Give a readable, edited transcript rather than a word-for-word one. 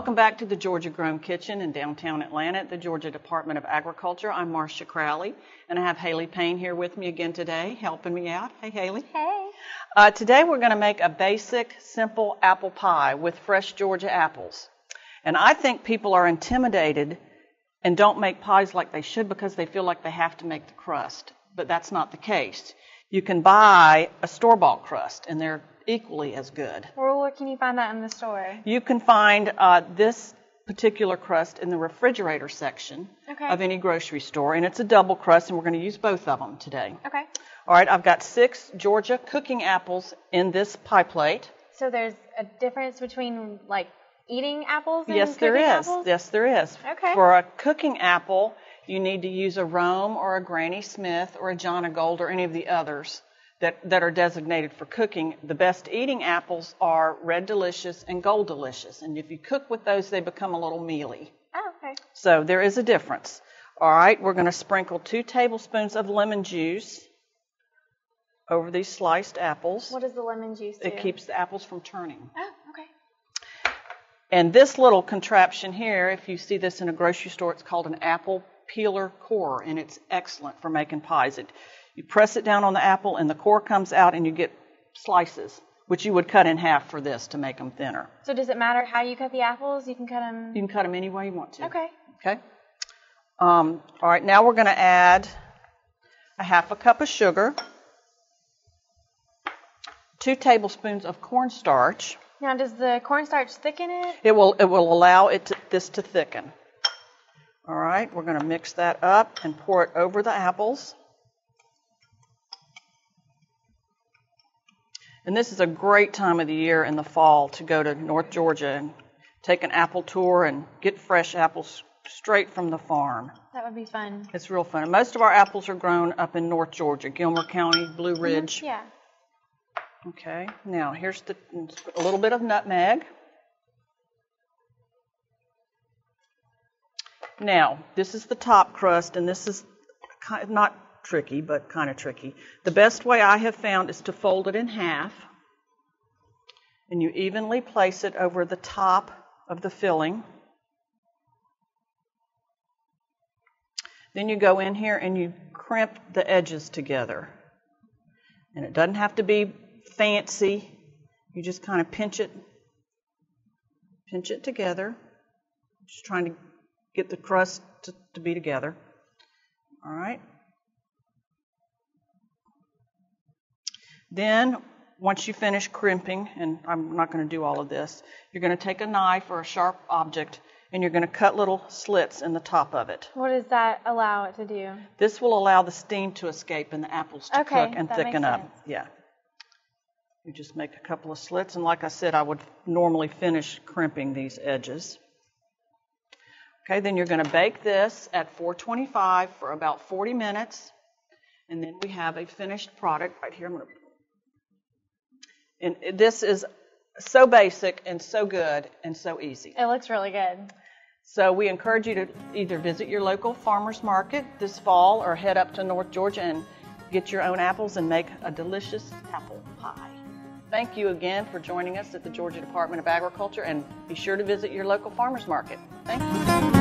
Welcome back to the Georgia Grown Kitchen in downtown Atlanta at the Georgia Department of Agriculture. I'm Marcia Crowley, and I have Haley Payne here with me again today, helping me out. Hey, Haley. Hey. Today we're going to make a basic, simple apple pie with fresh Georgia apples. And I think people are intimidated and don't make pies like they should because they feel like they have to make the crust. But that's not the case. You can buy a store-bought crust, and they're equally as good. Where can you find that in the store? You can find this particular crust in the refrigerator section of any grocery store, and it's a double crust, and we're going to use both of them today. Okay. All right, I've got 6 Georgia cooking apples in this pie plate. So there's a difference between, like, eating apples and Yes, there cooking is. apples? Yes, there is. Okay. For a cooking apple, you need to use a Rome or a Granny Smith or a John o' Gold or any of the others that are designated for cooking. The best eating apples are Red Delicious and Gold Delicious. And if you cook with those, they become a little mealy. Oh, okay. So there is a difference. All right, we're going to sprinkle 2 tablespoons of lemon juice over these sliced apples. What does the lemon juice do? It keeps the apples from turning. Oh, okay. And this little contraption here, if you see this in a grocery store, it's called an apple peeler core, and it's excellent for making pies. You press it down on the apple, and the core comes out, and you get slices, which you would cut in half for this to make them thinner. So does it matter how you cut the apples? You can cut them... You can cut them any way you want to. Okay. Okay. All right, now we're going to add a half a cup of sugar, 2 tablespoons of cornstarch. Now, does the cornstarch thicken it? It will allow this to thicken. All right, we're going to mix that up and pour it over the apples. And this is a great time of the year in the fall to go to North Georgia and take an apple tour and get fresh apples straight from the farm. That would be fun. It's real fun. And most of our apples are grown up in North Georgia, Gilmer County, Blue Ridge. Yeah. Okay, now here's a little bit of nutmeg. Now, this is the top crust, and this is not tricky, but kind of tricky. The best way I have found is to fold it in half, and you evenly place it over the top of the filling. Then you go in here and you crimp the edges together. And it doesn't have to be fancy. You just kind of pinch it together. Just trying to get the crust to be together. All right. Then, once you finish crimping, and I'm not going to do all of this, you're going to take a knife or a sharp object, and you're going to cut little slits in the top of it. What does that allow it to do? This will allow the steam to escape and the apples to cook and thicken up. Sense. Yeah. You just make a couple of slits, and like I said, I would normally finish crimping these edges. Okay, then you're going to bake this at 425 for about 40 minutes, and then we have a finished product right here. And this is so basic and so good and so easy. It looks really good. So we encourage you to either visit your local farmer's market this fall or head up to North Georgia and get your own apples and make a delicious apple pie. Thank you again for joining us at the Georgia Department of Agriculture, and be sure to visit your local farmer's market. Thank you.